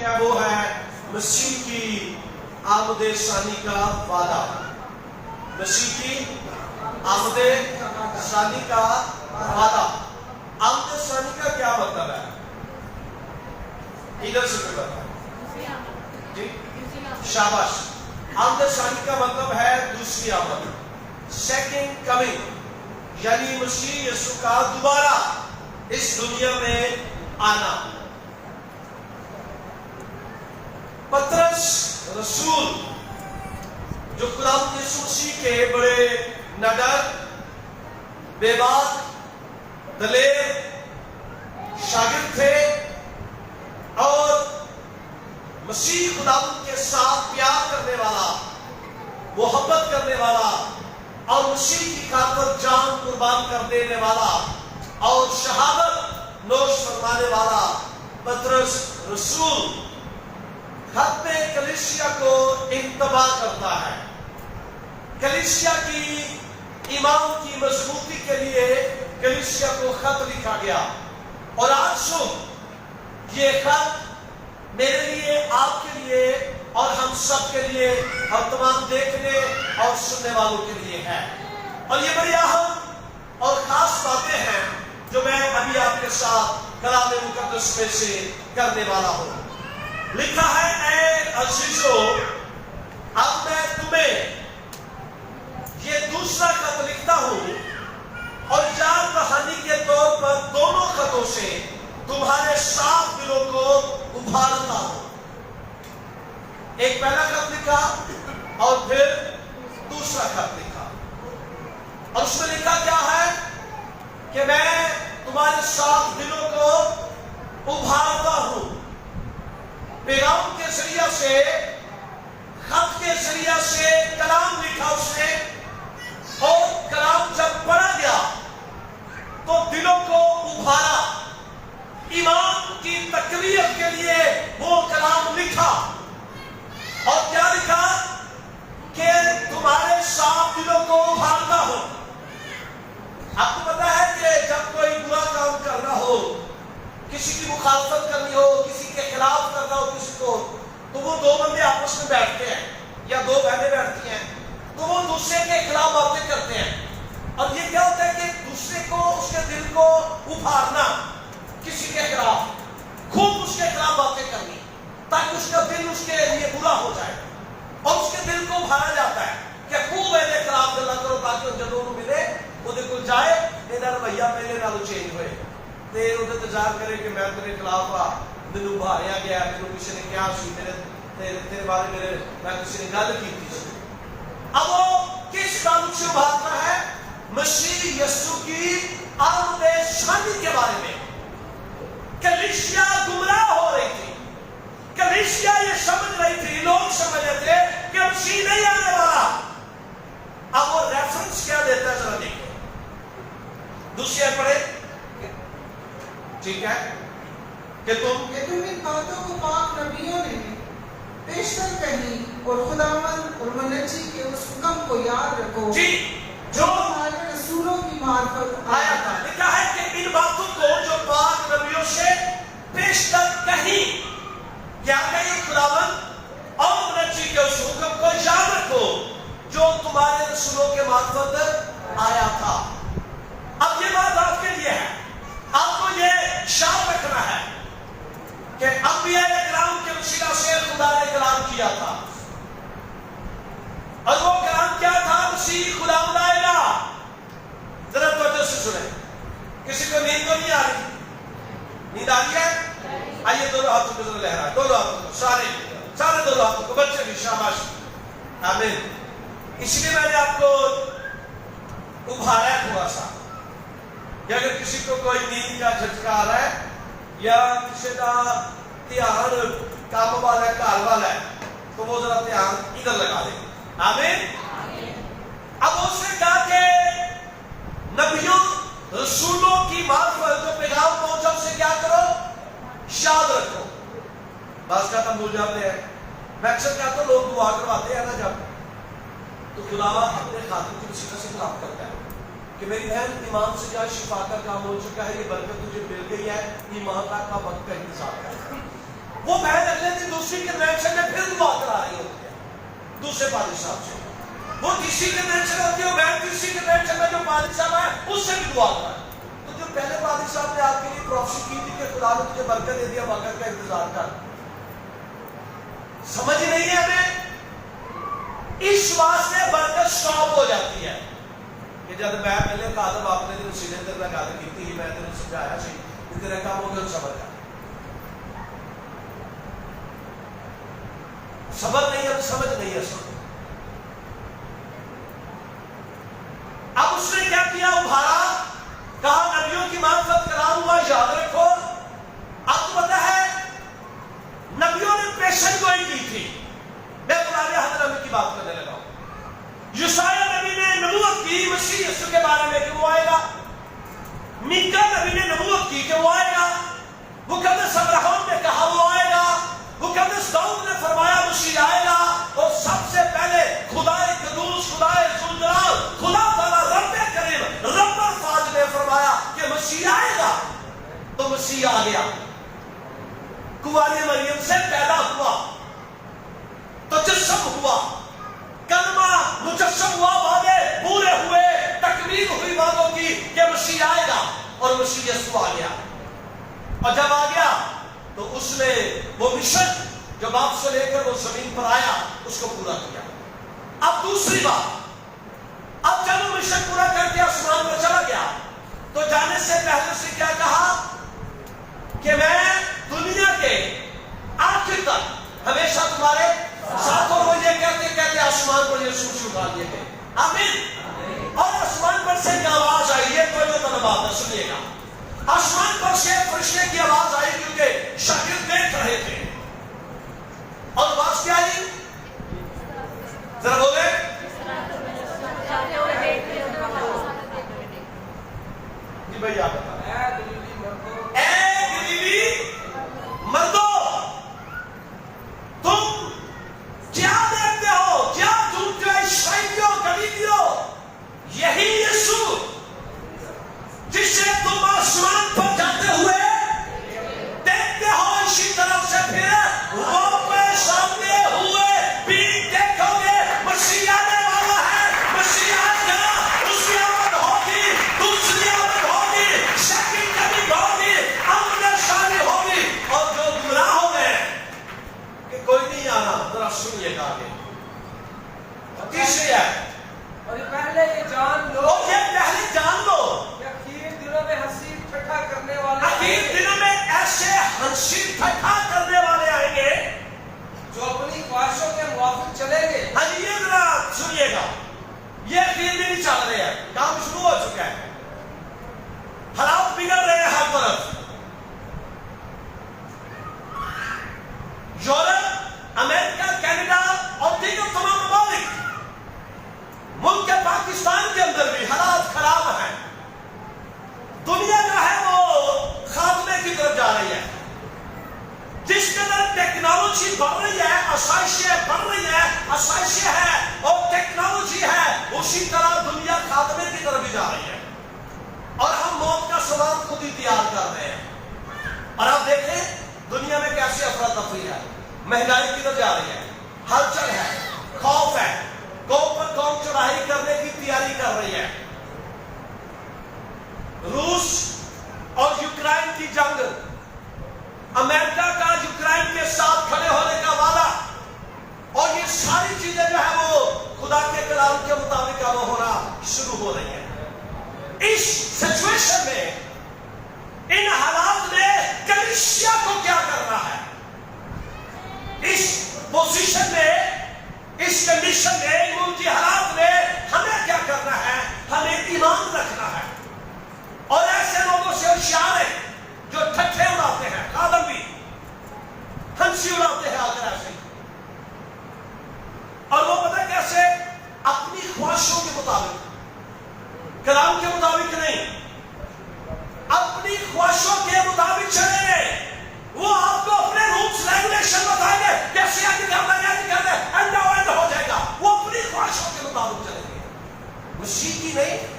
Topic ہے وہ ہے مسیح کی آمد ثانی کا وعدہ. مسیح کی آمد ثانی کا وعدہ. آمد ثانی کا کیا مطلب ہے؟ ادھر سے کوئی بتا جی شاباش. آمد ثانی کا مطلب ہے دوسری آمد, سیکنڈ کمنگ, یعنی مسیح یسوع کا دوبارہ اس دنیا میں آنا. پترس رسول جو خداوند یسوع مسیح کے بڑے نڈر, بے باک, دلیر شاگرد تھے اور مسیح خداوند کے ساتھ پیار کرنے والا, محبت کرنے والا اور مسیح کی خاطر جان قربان کر دینے والا اور شہادت نوش فرمانے والا پترس رسول خط کلیسیا کو انتباہ کرتا ہے. کلیسیا کی ایمان کی مضبوطی کے لیے کلیسیا کو خط لکھا گیا. اور آج سن یہ خط میرے لیے, آپ کے لیے اور ہم سب کے لیے اور تمام دیکھنے اور سننے والوں کے لیے ہے. اور یہ بڑی اہم اور خاص باتیں ہیں جو میں ابھی آپ کے ساتھ کلام مقدس میں سے کرنے والا ہوں. لکھا ہے, اے عزیزو, اب میں تمہیں یہ دوسرا خط لکھتا ہوں اور یاد دہانی کے طور پر دونوں خطوں سے تمہارے صاف دلوں کو ابھارتا ہوں. ایک پہلا خط لکھا اور پھر دوسرا خط لکھا, اور اس میں لکھا کیا ہے کہ میں تمہارے صاف دلوں کو ابھارتا ہوں. پیغام کے ذریعہ سے, خط کے ذریعہ سے کلام لکھا اس نے, اور کلام جب پڑھا گیا تو دلوں کو ابھارا. ایمان کی تقویت کے لیے وہ کلام لکھا. اور کیا لکھا کہ تمہارے صاف دلوں کو ابھارتا ہو. آپ کو پتا ہے کہ جب کوئی برا کام کرنا ہو, کسی کی مخالفت کرنی ہو, کسی کے خلاف کرنا ہو کسی کو, تو وہ دو بندے آپس میں بیٹھتے ہیں یا دو بہنیں بیٹھتی ہیں تو وہ دوسرے کے خلاف باتیں کرتے ہیں. اور یہ کیا ہوتا ہے کہ دوسرے کو, اس کے دل کو ابھارنا, کسی کے خلاف خوب اس کے خلاف باتیں کرنی تاکہ اس کا دل اس کے لیے برا ہو جائے. اور اس کے دل کو ابھارا جاتا ہے کہ خوب میرے خلاف گلا کرو تاکہ جب وہ ملے وہ کو جائے میرا رویہ پہلے نالوں چینج ہوئے تے وہ انتظار کرے کہ میں تیرے خلاف آ, مینوں ابھاریا گیا, مینوں کسی نے کیا سی, تیرے بارے میں کسی نے گل کی تھی. اب وہ کس تعلق سے ابھارتا ہے؟ مسیح یسوع کی آمد ثانی کے بارے میں. کلیسیا گمراہ ہو رہی تھی, کلیسیا یہ سمجھ رہی تھی, لوگ سمجھ رہے تھے کہ مسیح نہیں آنے والا. اب وہ ریفرنس کیا دیتا ہے ذرا دیکھو, دوسری آیت پڑھے, ٹھیک ہے, کہ تم ان باتوں کو پاک نبیوں نے پیشتر کہی اور خداوند اور منجی کے اس حکم کو یاد رکھو جی جو ہمارے رسولوں کی معرفت آیا تھا. لکھا ہے کہ ان باتوں کو جو پاک نبیوں سے پیشتر کہی, کیا کہی؟ خداوند اور منجی کے اس حکم کو یاد رکھو جو تمہارے رسولوں کے معرفت آیا تھا. اب یہ بات آپ کے لیے ہے, آپ کو یہ شان رکھنا ہے کہ انبیاء کرام کے وسیلہ سے خدا نے کلام کیا تھا. اور وہ کلام کیا تھا؟ مسیح خداوند آئے گا. ذرا توجہ سے سنیں, کسی کو نیند تو نہیں آ رہی؟ نیند آ رہی ہے؟ آئیے دونوں ہاتھوں کو ذرا لہرائیں, دونوں ہاتھوں کو, سارے دونوں ہاتھوں کو, بچے بھی, شاباش, آمین. اس لیے میں نے آپ کو ابھارا تھوڑا سا کہ اگر کسی کو کوئی نیند کا جھٹکا آ رہا ہے یا کسی کا دھیان کام والا ہے, کار والا ہے, تو وہ ذرا دھیان ادھر لگا دے. آمین. اب اس نے کہا کہ نبیوں رسولوں کی معرفت جو پیغام پہنچا اسے کیا کرو؟ یاد رکھو. بس کا تم بھول جاتے ہیں. میں اکثر کہتا ہوں لوگ دعا کرواتے ہیں نا جب, تو خدا اپنے خاتون کی وسیلہ سے خلاف کرتا ہے کہ میری بہن ایمان سے جائے, شفا کا کام ہو چکا ہے, یہ برکت تجھے مل گئی ہے, ایمان کا وقت کا انتظار ہے. وہ بہن اگلے دن اسی کے مینشن میں پھر دعا کرا رہی ہوتی ہے دوسرے پادری صاحب سے. وہ کسی کے مینشن ہوتی ہے, میں کسی کے مینشن میں جو پادری صاحب ہے اس سے بھی دعا کرا. تو جو پہلے پادری صاحب نے آپ کے لیے پروفیسی کی تھی کہ خدا نے تجھے برکت دے دیا, وقت کا انتظار کر. سمجھ نہیں ہے ہمیں. اس واسطے برکت سٹاپ ہو جاتی ہے کہ جب میں پہلے کہا تھا آپ نے سیدھے دن میں گل کی تھی, میں تیرے سمجھایا سی کہ تیرا کام ہو گیا صبر کر. صبر نہیں ہے, سمجھ نہیں ہے. اب اس نے کیا کیا, ابھارا, کہا نبیوں کی معرفت کرا ہوا یاد رکھو. اب تو پتا ہے نبیوں نے پیشن گوئی کی تھی. میں پرانے عہد نامے کی بات کرنے لگا ہوں. یسایہ نبی نے نبوت کی مسیح یسوع کے بارے میں کہ وہ آئے گا. میکا نبی نے نبوت کی کہ وہ آئے گا. مقدس ابراہیم نے کہا وہ آئے گا. مقدس داؤد نے فرمایا مسیح آئے گا. اور سب سے پہلے خدا قدوس, خدا ذوالجلال, خدا تعالی رب کریم, رب الفاظ نے فرمایا کہ مسیح آئے گا. تو مسیح آ گیا, کنواری مریم سے پیدا ہوا, تجسم ہوا, کلمہ مجسم ہوا, وعدے پورے ہوئے, تکمیل ہوئی وعدوں کی کہ مسیح آئے گا. اور مسیح یسوع آ گیا. اور جب آ گیا تو اس نے وہ مشن جو باپ سے لے کر وہ زمین پر آیا اس کو پورا کیا. اب دوسری بات, اب جب وہ مشن پورا کر کے آسمان پر چلا گیا تو جانے سے پہلے سے کیا کہا کہ میں دنیا کے آخر تک ہمیشہ تمہارے ساتھ ہوں. وہ یہ کہتے کہتے آسمان پر یسوع سے اٹھا لیے گئے. آمین. اور آسمان پر سے ایک آواز آئی, یہ کوئی جو طلبات ہے سنیے گا. آسمان پر سے فرشتے کی آواز آئی کیونکہ شاگرد دیکھ رہے تھے. اور آواز کیا آئی, ذرا بولے. جی بھائی آپ بتا. اے گلیلی مردو, تم کیا دیکھتے ہو, کیا ڈھونڈتے ہو اسرائیلیوں, گلیلیوں؟ یہی یسوع جسے تم آسمان پر جاتے ہوئے دیکھتے ہو, اسی طرف سے پھر واپس آتے ہوئے بھی دیکھو گے. مسیح آنے والا ہے, مسیح آئے گا, اس کی آمد ہوگی, دوسری آمد ہوگی, سیکنڈ کمنگ ہوگی, آمد ثانی ہوگی. اور جو گمراہ ہو گئے کہ کوئی نہیں آنا, ذرا سنیے گا آگے. تیسری ہے, اور یہ پہلے یہ جان لو, اور یہ پہلے جان لو اخیر دنوں میں ہنسی ٹھٹھا کرنے والے, اخیر دنوں میں ایسے ہنسی ٹھٹھا کرنے والے آئیں گے جو اپنی خواہشوں کے موافق چلیں گے. ہاں جی, یہ ذرا سنیے گا. یہ اخیر بھی نہیں چل رہے ہیں, کام شروع ہو چکا ہے, حالات بگڑ رہے ہیں ہر طرف. یورپ, امریکہ, کینیڈا اور دیگر تمام ممالک, ملک پاکستان کے اندر بھی حالات خراب ہیں. دنیا جو ہے وہ خاتمے کی طرف جا رہی ہے. جس قدر ٹیکنالوجی بڑھ رہی ہے, آسائشیں بڑھ رہی ہے, آسائشیں ہیں اور ٹیکنالوجی ہے, اسی طرح دنیا خاتمے کی طرف بھی جا رہی ہے. اور ہم موت کا سامان خود ہی تیار کر رہے ہیں. اور آپ دیکھیں دنیا میں کیسی افراتفری ہے, مہنگائی کی طرف جا رہی ہے, ہلچل ہے, خوف ہے, قوم پر قوم چڑھائی کرنے کی تیاری کر رہی ہے. روس اور یوکرائن کی جنگ, امریکہ کا یوکرائن کے ساتھ کھڑے ہونے کا وعدہ, اور یہ ساری چیزیں جو ہے وہ خدا کے کلام کے مطابق اب ہونا شروع ہو رہی ہیں. اس سچویشن میں, ان حالات میں کلیسیا کو کیا کرنا ہے, اس پوزیشن میں, اس کنڈیشن میں, ملکی حالات میں ہمیں کیا کرنا ہے؟ ہمیں ایمان رکھنا ہے. اور ایسے لوگوں سے ہوشیار ہے جو ٹھٹھے اڑاتے ہیں, آدم بھی ہنسی اڑاتے ہیں آگر ایسے, اور وہ پتہ کیسے, اپنی خواہشوں کے مطابق, کلام کے مطابق نہیں, اپنی خواہشوں کے مطابق چلیں گے. وہ آپ کو اپنے رولز ریگولیشن بتائیں گے, کیسے آگے کرنا ہے, آگے کرنا ہے, اینڈ ہو جائے گا. وہ اپنی خواہشوں کے مطابق چلیں گے, مسیح کی نہیں,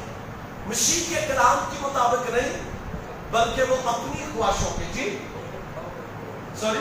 مسیح کے کلام کے مطابق نہیں, بلکہ وہ اپنی خواہشوں کے. جی سوری,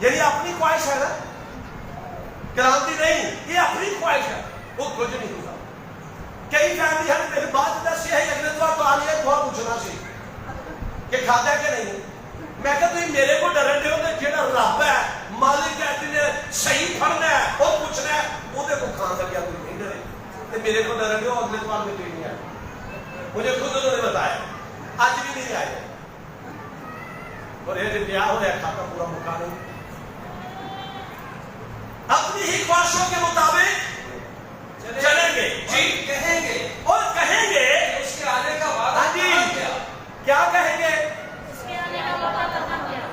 یعنی اپنی خواہش ہے نا، کرامتی نہیں، یہ اپنی خواہش ہے، وہ کچھ نہیں ہوتا۔ کئی فیملی ہے میرے بات دس یہ ہے اگلے تو آ لیا دعا پوچھنا سی کہ کھاتا کہ نہیں۔ میں کہتا ہوں میرے کو ڈرن دے ہوتے جیڑا رب ہے مالک ہے جنہیں صحیح پڑھنا ہے اور پوچھنا ہے وہ دے کو کھان کا کیا کوئی نہیں ڈرے، تو میرے کو ڈرن دے ہو اگلے سوال میں کوئی نہیں آیا۔ مجھے خود انہوں نے بتایا آج بھی نہیں آئے، اور یہ جو بیاہ ہو رہا ہے کھاتا پورا مکا نہیں، اپنی ہی خواہشوں کے مطابق چلیں گے جی، کہیں گے اور کہیں گے اس کے آنے کا وعدہ جی کہاں گیا؟ کیا کہیں گے؟ اس کے آنے کا وعدہ کہاں گیا؟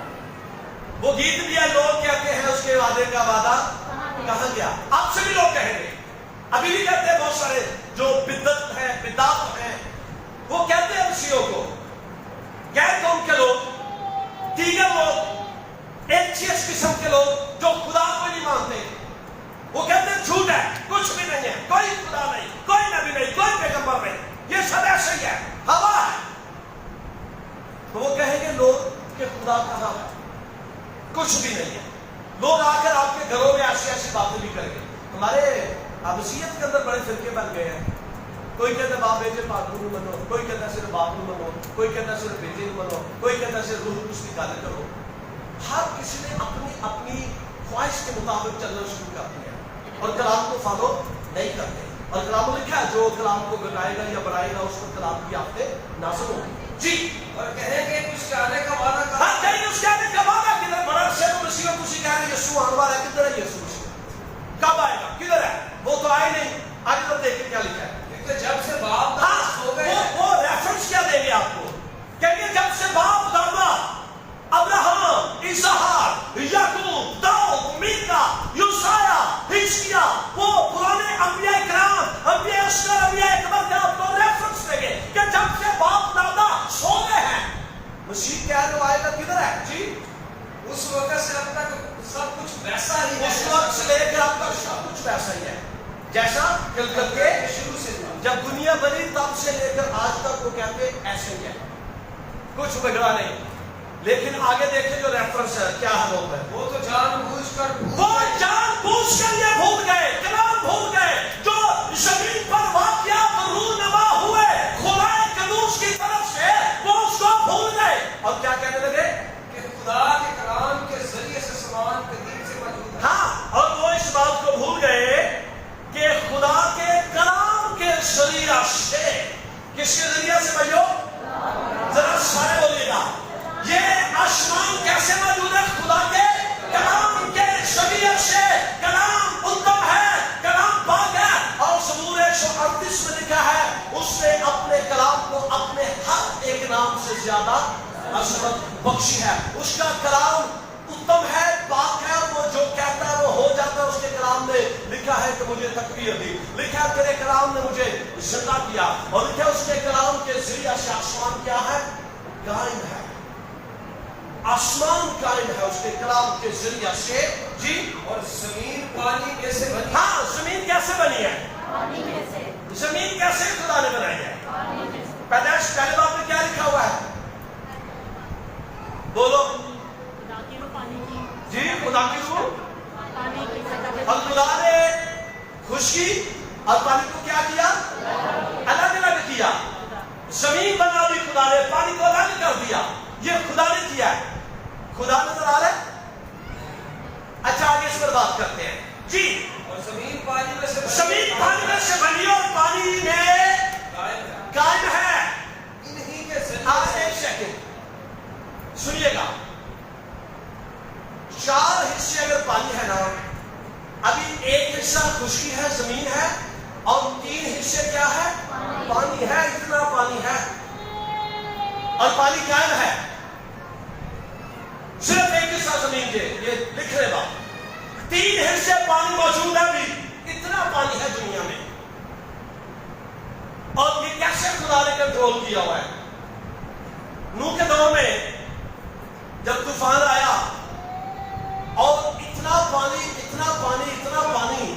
وہ گیت بھی ہے، لوگ کہتے ہیں اس کے وعدے کا وعدہ کہاں گیا؟ آپ سے بھی لوگ کہیں گے، ابھی بھی کہتے ہیں بہت سارے جو بدعت ہیں بدعت ہیں، وہ کہتے ہیں مسیحوں کو، غیر قوم کے لوگ، دیگر لوگ، ایتھیسٹ قسم کے لوگ جو خدا کو نہیں مانتے، وہ کہتے ہیں جھوٹ ہے، کچھ بھی نہیں ہے، کوئی خدا نہیں، کوئی نبی نہیں، کوئی پیغمبر نہیں، یہ سب ایسے ہی ہے، ہوا ہے۔ تو وہ کہیں گے لوگ کہ خدا کہاں ہے؟ کچھ بھی نہیں ہے۔ لوگ آ کر آپ کے گھروں میں ایسی ایسی باتیں بھی کریں گے۔ ہمارے ابسیت کے اندر بڑے فرقے بن گئے ہیں، کوئی کہتا ہے باپ بیٹے پاک نو منو، کوئی کہتا ہے صرف باپ نو منو، کوئی کہتا ہے صرف بیٹے نو منو، کوئی کہتا ہے صرف روح القدس کی گل کرو۔ ہر کسی نے اپنی اپنی خواہش کے مطابق چلنا شروع کر دیا اور کلام کو فالو نہیں کرتے، اور کلام میں لکھا ہے جو کلام کو گٹائے گا یا بڑھائے گا اس کو کلام کی آفتے نازل ہوگی جی۔ اور کہیں گے اس کے آنے کا وعدہ کہاں ہر کہیں اس کے آنے کا وعدہ کدھر؟ بڑا سے تو مسیح کو کسی کہہ رہے یسوع آنے والا ہے، کدھر ہے یسوع مسیح؟ کب آئے گا؟ کدھر ہے؟ وہ تو آئے نہیں۔ آج تک دیکھیں کیا لکھا ہے، کیونکہ جب سے باپ دادا سو گئے وہ ریفرنس کیا دیں گے آپ کو؟ کہیں گے جب سے باپ دادا ابراہم، اسحاق، یعقوب، داؤد، میکا، یوسیہ، حزقیاہ، وہ پرانے انبیاء کرام، انبیاء اصغر، انبیاء اکبر کا آپ کو ریفرنس دیں گے کہ جب سے باپ دادا سو گئے ہیں، مسیح کیا ہے وہ آئے گا کدھر ہے جی؟ اس وقت سے اب تک سب کچھ ویسا ہی ہے، اس وقت سے لے کر اب تک سب کچھ ویسا ہی ہے جیسا کلکت کے شروع سے تھا۔ جب دنیا بنی تب سے لے کر آج تک وہ کہتے ایسے ہی ہے، کچھ بگڑا نہیں۔ لیکن آگے دیکھیں جو ریفرنس ہے کیا ہے وہ ہے، وہ تو جان بوجھ کر وہ جان بوجھ کر یہ بھول گئے، کلام بھول گئے، جو زمین پر واقعات رونما ہوئے خدا قدوس کی طرف سے وہ اس کو بھول گئے، اور کیا کہنے لگے کہ خدا کے کلام کے ذریعے سے سامان قدیم سے موجود ہے۔ ہاں، اور وہ اس بات کو بھول گئے کہ خدا کے کلام کے ذریعہ سے، کس کے ذریعہ سے بھائیو؟ ذرا سارے بولیے گا، یہ آسمان کیسے موجود ہے؟ خدا کے کلام کے ذریعے سے۔ کلام اتم ہے، کلام پاک ہے، اور زبور 138 میں لکھا ہے اس نے اپنے کلام کو اپنے ہر ایک نام سے زیادہ عظمت بخشی ہے۔ اس کا کلام اتم ہے، پاک ہے، وہ جو کہتا ہے وہ ہو جاتا ہے۔ اس کے کلام نے لکھا ہے کہ مجھے تقویت دی، لکھا ہے تیرے کلام نے مجھے زندہ کیا، اور لکھا ہے اس کے کلام کے ذریعے سے آسمان کیا ہے؟ قائم ہے۔ آسمان قائم ہے اس کے کلام کے ذریعے سے جی۔ اور زمین پانی کیسے بنی؟ ہاں، زمین کیسے بنی ہے؟ پانی میں سے، زمین کیسے خدا نے بنائی ہے؟ پانی میں سے، پیدائش پہلے باب میں کیا لکھا ہوا ہے؟ بولو خدا کی روح پانی کی، جی۔ خدا کی روح پانی کی سطح اور خدا نے خشکی اور پانی کو کیا کیا؟ الگ الگ کیا۔ زمین بنا دی خدا نے، پانی کو الگ کر دیا، یہ خدا نے کیا ہے۔ خدا نظر آ رہا ہے؟ اچھا آگے اس پر بات کرتے ہیں جی۔ اور زمین پانی میں سے بنی، زمین پانی میں سے بنی اور پانی میں قائم ہے۔ قائم ہے۔ انہی کے ذریعے آج سے ایک سیکنڈ سنیے گا، 4 حصے اگر پانی ہے نا، ابھی ایک حصہ خشکی ہے، زمین ہے، اور 3 حصے کیا ہے؟ پانی ہے، اتنا پانی ہے، اور پانی قائم ہے۔ صرف ایک حصہ زمین کے، یہ لکھ رہے بات، 3 حصے پانی موجود ہے، بھی اتنا پانی ہے دنیا میں، اور یہ کیسے خدا نے کنٹرول کیا ہوا ہے؟ نوح کے دور میں جب طوفان آیا اور اتنا پانی اتنا پانی اتنا پانی،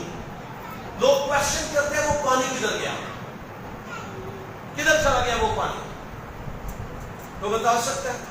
لوگ کوشچن کرتے ہیں وہ پانی کدھر گیا، کدھر چلا گیا وہ پانی؟ تو بتا سکتے ہیں؟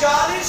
40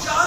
4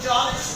40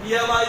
PMI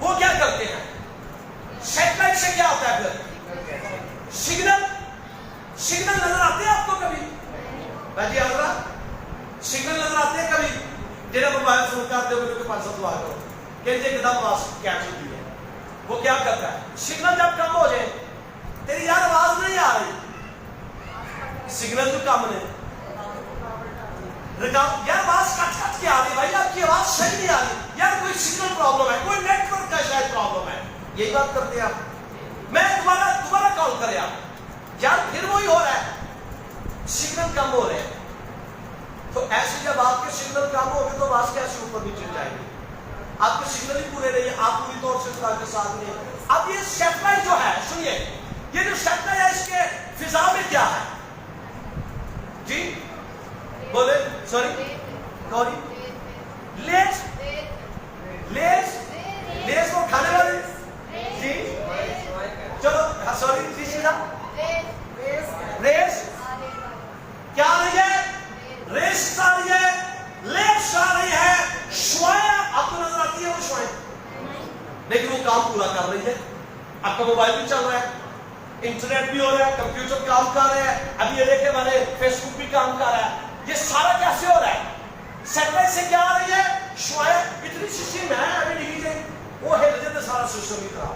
وہ کیا کرتے ہیں؟ سیٹلائٹ سے کیا ہوتا ہے پھر؟ سگنل نظر آتے ہیں آپ کو کبھی؟ بھائی حضرات سگنل نظر آتے ہیں کبھی؟ جنہیں موبائل فون کرتے ہوئے کہ 500 دعا کرو کہ ایک دم آواز کیچ ہوتی ہے. وہ کیا کرتا ہے؟ سگنل جب کم ہو جائے تیری یار آواز نہیں آ رہی, سگنل تو کم نے یار آواز کٹ کے آ رہی, بھائی آپ کی آواز صحیح نہیں آ رہی, یار کوئی سگنل پرابلم ہے, کوئی نیٹ ورک کا شاید پرابلم ہے. یہی بات کرتے ہیں آپ. میں دوبارہ کال کرے آپ, یار پھر وہی ہو رہا ہے, سگنل کم ہو رہے ہیں. تو ایسے جب آپ کے سگنل کم ہو گئے تو آواز کیسے اوپر نیچے جائے گی؟ آپ کے سگنل ہی پورے نہیں, آپ پوری طور سے خدا کے ساتھ نہیں. اب یہ سیٹلائٹ جو ہے, سنیے, یہ جو سیٹلائٹ ہے اس کے فضا میں کیا ہے؟ جی بولے, سوری لیز کو کھانے والے, جی چلو سوری ریس کیا آ رہی ہے؟ ریس آ رہی ہے, لیز آ رہی ہے, شوائیں آپ کو نظر آتی ہے وہ شوائیں, لیکن وہ کام پورا کر رہی ہے. آپ کا موبائل بھی چل رہا ہے, انٹرنیٹ بھی ہو رہا ہے, کمپیوٹر کام کر رہے ہیں, ابھی یہ دیکھیں ہمارے فیس بک بھی کام کر رہا ہے. یہ سارا کیسے ہو رہا ہے؟ سیٹلائٹ سے کیا آ رہی ہے؟ شوائیں. اتنی سسٹم ہے ابھی نہیں جائے, وہ ہل جاتے سارا سسٹم کی طرح.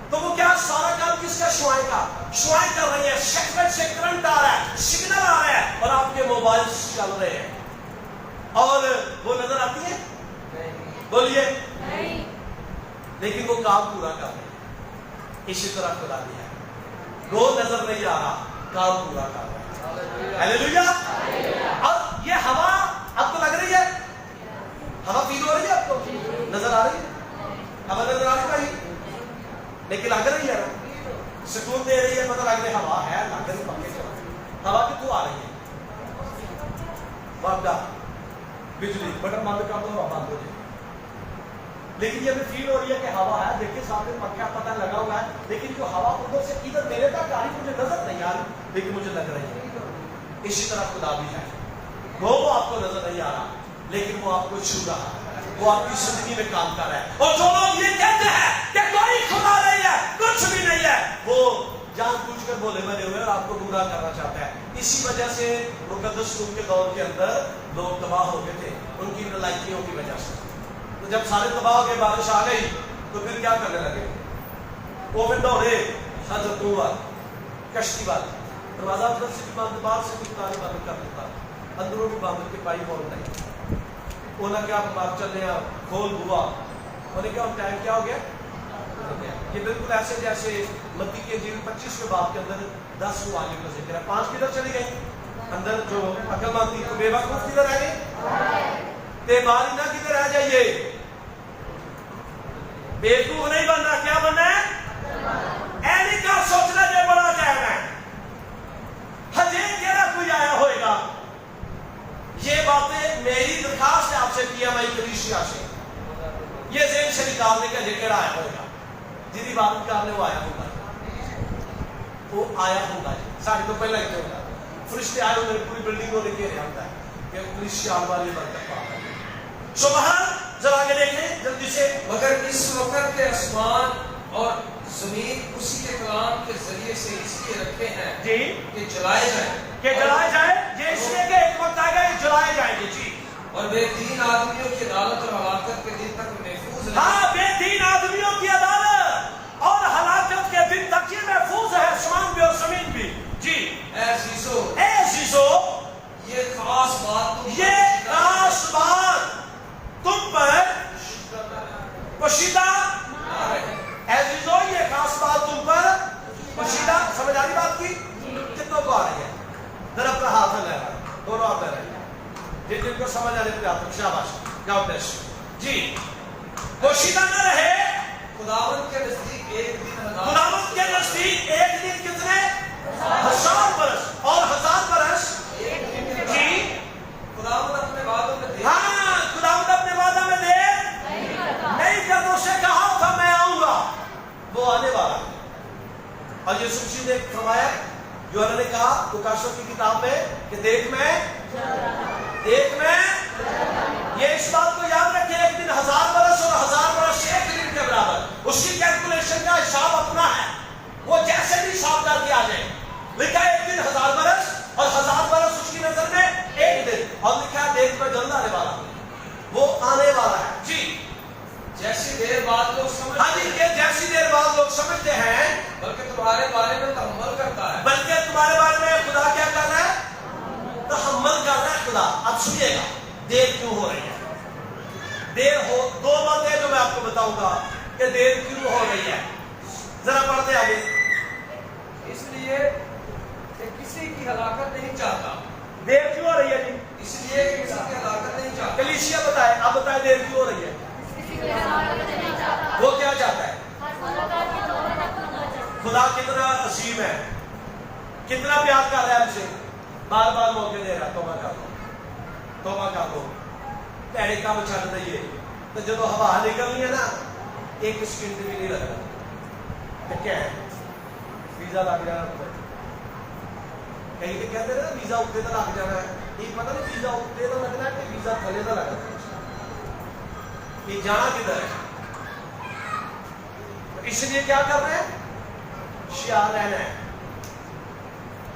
تو وہ کیا سارا کام کس کا؟ شوائیں کا. شوائیں کر رہی ہے, سیٹلائٹ سے کرنٹ آ رہا ہے, سگنل آ رہا ہے, اور آپ کے موبائل چل رہے ہیں, اور وہ نظر آتی ہے؟ بولیے, لیکن وہ کام پورا کر رہے ہیں. اسی طرح خدا بھی ہے, وہ نظر نہیں آ رہا, کام پورا کر رہا ہے. ہاللیلویا. اب یہ ہوا آپ کو لگ رہی ہے؟ ہوا فیل ہو رہی ہے آپ کو؟ نظر آ رہی ہے؟ ہوا نظر آ رہی ہے, لیکن لگ رہی ہے نا, سکون دے رہی ہے, پتہ لگ رہی ہے ہوا ہے, لگ رہی پکے چل. ہوا کتوں آ رہی ہے؟ بابا بجلی بٹن بند کر دو, ہوا بند ہو جائے. لیکن یہ بھی فیل ہو رہی ہے کہ ہوا ہے, دیکھیں سامنے پنکھا پتہ لگا ہوا ہے, لیکن جو ہوا ادھر سے ادھر میرے تک آ رہی مجھے نظر نہیں آ رہی, لیکن مجھے لگ رہی ہے. اسی طرح خدا بھی ہے, وہ آپ کو نظر نہیں آ رہا, لیکن وہ آپ کو چھو رہا ہے, وہ آپ کی زندگی میں کام کر رہا ہے. اور جو لوگ یہ کہتے ہیں کہ کوئی خدا نہیں ہے, کچھ بھی نہیں ہے, وہ جان بوجھ کر بولے بنے ہوئے اور آپ کو گمراہ کرنا چاہتا ہے. اسی وجہ سے مقدس روم کے دور کے اندر لوگ تباہ ہو گئے تھے ان کی نالائکیوں کی وجہ سے. تو جب سارے تباہ ہو گئے, بارش آ گئی, تو پھر کیا کرنے لگے؟ وہ پھر دوڑے حضرت نوح کشتی والے, دروازہ اندر سے بھی بند, باہر سے بھی تالا بند کر دیتا, اندروں بھی بند کے پائی بول نہیں. انہوں نے کیا بات چل رہے ہیں, کھول ہوا, انہوں نے کیا ٹائم کیا ہو گیا؟ یہ بالکل ایسے جیسے متی کے انجیل 25 کے باب کے اندر 10 ممالک کا ذکر ہے, 5 کدھر چلی گئی اندر, جو عقل مند تھی, تو بے وقوف کدھر رہ گئی, تے بارینا کدھر رہ جائیے, بیوقوف نہیں بننا, کیا بننا ہے؟ اینی کا سوچنا جو بڑا چاہنا ہے, ہجے کہنا کوئی آیا ہوئے گا. یہ باتیں میری درخواست ہے آپ سے کیا میں کلیسیا سے, یہ ذہن سے نکالنے کا ذکر آیا ہوگا, جن عبادت کرنے وہ آیا ہوگا, وہ آیا ہوگا. ساڑھے تو پہلے ہی ہوگا, فرشتے آئے ہوئے پوری بلڈنگ کو لے کے آتا ہے کہ کلیسیا والی برکت پا رہا ہے. سبحان, ذرا آگے دیکھیں جلدی سے. مگر اس وقت کے آسمان اور زمین اسی کے کلام کے ذریعے سے اس لیے رکھے ہیں جی کہ جلائے جائیں, کہ جلائے جائے, یہ اس لیے کہ ایک وقت آئے گا یہ جلائے جائیں گے. جی, اور بے دین آدمیوں کی عدالت اور ہلاکت کے دن تک محفوظ رہیں. ہاں, بے دین آدمیوں کی عدالت اور ہلاکت کے دن تک یہ محفوظ ہے, آسمان بھی اور زمین بھی. جی, اے عزیزو, یہ خاص بات تم پر پوشیدہ نہ رہے. عزیزو, یہ خاص بات تم پر پوشیدہ. سمجھ آ رہی بات کی؟ کتنوں کو آ رہی ہے؟ ذرا اپنا ہاتھ لے رہا ہے, دونوں ہاتھ لے رہے ہیں, جن کو سمجھ آ رہی ہے آپ شاباش. گاؤں دیش جی, پوشیدہ نہ رہے. خداوند کے نزدیک ایک دن خداوند کے نزدیک ایک دن کتنے؟ 1000 برس, اور 1000 برس جی. خداوند اپنے وعدوں میں دیر ہاں, خداوند اپنے وعدہ میں دیر نہیں کرتا, اس سے کہا تھا میں آؤں گا, وہ آنے والا ہے. اور یسوع مسیح نے فرمایا, یوحنا نے کہا لوکاشوں کی کتاب میں کہ دیکھ میں یہ اس بات کو یاد رکھیں, ایک دن 1000 برس اور 1000 برس ایک دن کے وہ جیسے بھی صاف کر کے آ جائے. لکھا ہے 1 دن 1000 برس اور 1000 برس اس کی نظر میں 1 دن. اور لکھا ہے دیکھ میں جلد آنے والا, وہ آنے والا ہے. جی جیسی دیر بعد لوگ سمجھتے ہاں جی, کہ جیسی دیر بعد لوگ سمجھتے ہیں بلکہ تمہارے بارے میں تحمل کرتا ہے. بلکہ تمہارے بارے میں خدا کیا کر رہا ہے, تحمل کر رہا ہے خدا. اب سنیے گا دیر کیوں ہو رہی ہے. دیر ہو, 2 باتیں جو میں آپ کو بتاؤں گا کہ دیر کیوں ہو رہی ہے. ذرا پڑھتے آگے. اس لیے کہ کسی کی ہلاکت نہیں چاہتا. دیر کیوں ہو رہی ہے جی, اس لیے کہ کسی کی ہلاکت نہیں چاہتا. کلیسیا بتائے, اب بتائے دیر کیوں ہو رہی ہے. وہ کیا چاہتا ہے, خدا کتنا عظیم ہے, کتنا پیار کر رہا ہے ہم سے, بار بار موقع دے رہا ہے. توبہ کر لو, توبہ کر لو, پیڑے کام چھڑ دئیے. تو جب ہوا نکلنی ہے نا 1 سیکنڈ بھی نہیں لگنا. کیا ہے ویزا لگ جانا, کہیں تو کہتے ہیں نا ویزا اتنے تو لگ جانا ہے. ایک پتہ نہیں ویزا اتنے تو لگنا ہے کہ ویزا تھلے تو لگنا ہے. یہ جانا کدھر ہے. اس لیے کیا کر رہے ہیں, ہوشیار رہنا ہے,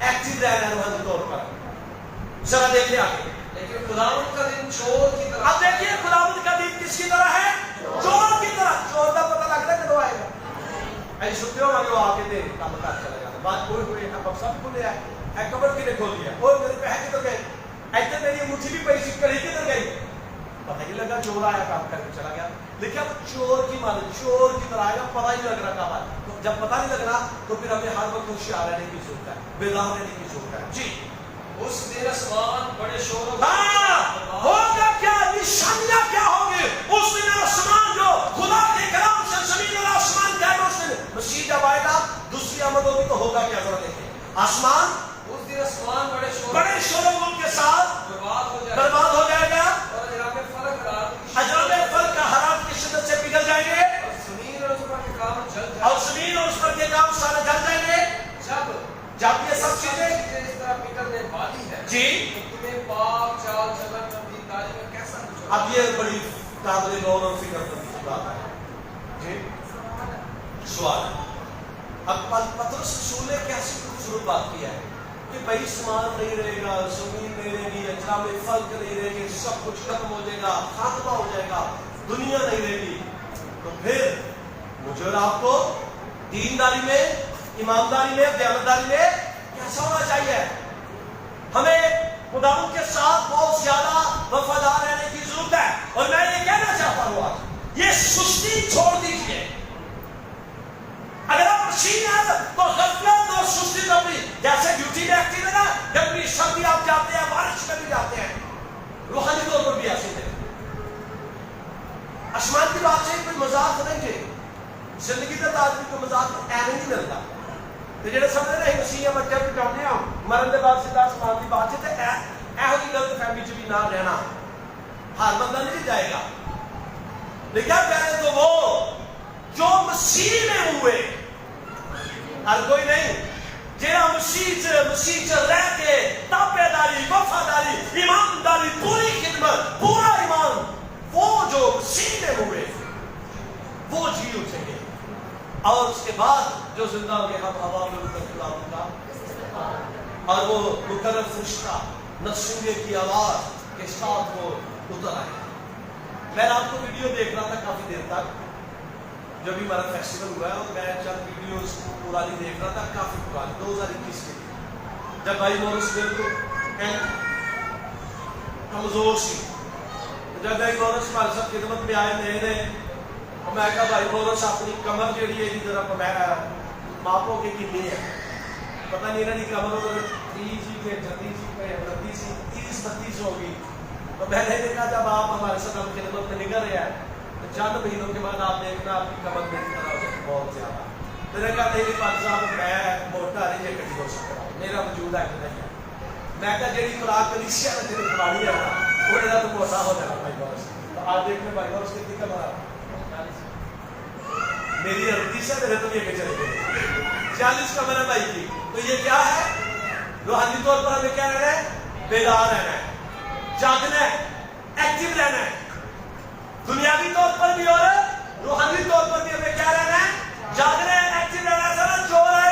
ایکٹیو رہنا ہے روحانی طور پر. ذرا دیکھیں آگے. لیکن خداوند کا دن چور کی طرح. اب دیکھیے خداوند کا دن کس کی طرح ہے, چور کی طرح. چور کا پتہ لگتا ہے کدو آئے گا. ایسے سنتے ہو جو آ کے دے کام کر چلا جاتا. بات کوئی ہوئی ہے, اب سب کھلے ہے. کبر کی نے کھول دیا, اور میرے پیسے کدھر گئے, ایسے میری مٹھی بھی پیسی کڑی کدھر گئی, پتہ ہی لگا. چور آیا کام کر کے چلا گیا. لیکن چور کی مانو چور کی طرح آئے گا, پتہ ہی لگ رہا کب. جب پتہ نہیں لگ رہا تو پھر ہمیں ہر وقت ہوشیار رہنے کی ضرورت ہے, بیدار رہنے کی ضرورت ہے. جی اس دن آسمان بڑے شور و ہوگا کیا, نشانیاں کیا ہوگی اس دن. آسمان جو خدا کے کلام سے زمین اور آسمان کا ہے, اس دن مسیح جب آئے گا دوسری آمد ہوگی تو ہوگا کیا, ذرا دیکھیں. آسمان اس دن آسمان بڑے شور و غل کے ساتھ برباد ہو جائے گا. اور اجرام فلک رات اجرام فلک کا حرارت کی شدت سے پگھل جائیں گے, اور زمین اور اس پر کے کام جل جائیں اور زمین اور اس پر کے کام سارے جل جائیں گے. جب یہ سب چیزیں اس طرح پگھلنے والی ہے جی, تو تمہیں پاک چال چلن کی تعلیم میں کیسا کچھ ہوگا؟ اب یہ بڑی قابل غور اور فکر کرنے کی بات ہے. جی سوال, اب پترس رسول نے کیسی خوبصورت بات کی ہے کہ بھائی سامان نہیں رہے گا, زمین نہیں رہے گی, اجرام فلک نہیں رہے گی, سب کچھ ختم ہو جائے گا, خاتمہ ہو جائے گا, دنیا نہیں رہے گی. تو پھر مجھے اور آپ کو دینداری میں, ایمانداری میں, دیانتداری میں کیسا ہونا چاہیے. ہمیں خداوند کے ساتھ بہت زیادہ وفادار رہنے کی ضرورت ہے. اور میں یہ کہنا چاہتا ہوں آج, یہ سستی چھوڑ دیجیے. اگر آپ مسیح ہیں تو غفلت اور سستی تو اپنی, جیسے ڈیوٹی میں ایکٹیو ہے نا, جب بھی سردی آپ جاتے ہیں, بارش میں بھی جاتے ہیں, روحانی طور پر بھی ایسے ہیں. آسمان کی بات سے کوئی مذاق نہیں ہے, زندگی کا آدمی کو مذاق ایویں نہیں ملتا. تو جڑے سمجھ رہے مسیح بچے بھی چاہتے ہیں مرن کے بعد سیدھا آسمان کی بات سے یہو جی غلط فہمی چ بھی نہ رہنا. ہر بندہ نہیں جائے گا, لیکن پہلے تو وہ جو مسیح میں ہوئے, ہر کوئی نہیں, جہاں مسیح رہ کے تابع داری, وفاداری, ایمانداری, پوری خدمت, پورا ایمان, وہ جو مسیح میں ہوئے وہ جی اٹھیں گے. اور اس کے بعد جو زندہ ہو گئے ہم ہوا میں اٹھ کر خدا کا, اور وہ مقرر فرشتہ نسوئے کی آواز کے ساتھ وہ اتر آئے. میں رات کو ویڈیو دیکھ رہا تھا کافی دیر تک, جب بھی ہمارا فیسٹیول ہوا ہے, اور میں چند ویڈیوز پرانی دیکھ رہا تھا, کافی پرانی 2021 کی, جب بھائی مورس بالکل کمزور سی. جب بھائی مورس ہمارے ساتھ خدمت میں آئے نئے نئے, میں کہا بھائی مورس اپنی کمر جیڑی ہے جی ذرا ماپو کے کنی ہے, پتہ نہیں انہوں نے کمر 30 کہ 36 30-32 ہوگی. تو میں نے دیکھا جب آپ ہمارے ساتھ ہم خدمت میں نکل رہے ہیں تو چند مہینوں کے بعد آپ دیکھنا آپ کی کمر میری طرح ہو جائے بہت زیادہ. میں نے کہا نہیں پانچ صاحب میں موٹا نہیں یہ کٹی ہو سکتا, میرا وجود ہے کہ نہیں ہے. میں کہا جیڑی خوراک کلیسیا نے تیری کھلاڑی ہے نا وہ میرا تو موٹا ہو جانا بھائی بورس. تو آپ دیکھنے بھائی بورس کتنی کمر ہے, میری 38 ہے, میرے تو یہ کہ چلے گئے 40 کمر ہے بھائی کی. تو یہ کیا ہے, روحانی طور پر ہمیں کیا رہنا ہے, بیدار رہنا ہے, جاگنا ہے, ایکٹیو رہنا ہے. دنیاوی طور پر بھی اور روحانی طور پر بھی ہمیں کیا رہنا ہے, جاگنا ہے, ایکٹیو رہنا ہے. سر چور ہے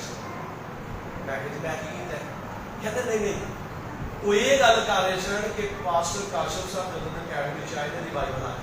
ਸੀ। ਮੈਂ ਕਿਹਾ ਜੀ ਮੈਂ ਕੀ ਕੀਤਾ? ਕਹਿੰਦੇ ਨਹੀਂ ਨਹੀਂ, ਉਹ ਇਹ ਗੱਲ ਕਰ ਰਹੇ ਸਨ ਕਿ ਪਾਸਟਰ ਕਾਸ਼ਮ ਸਾਹਿਬ ਜਦੋਂ ਤੱਕ ਅਕੈਡਮੀ ਚ ਆਏ ਨੇ ਰਿਵਾਈਵਲ ਆਇਆ,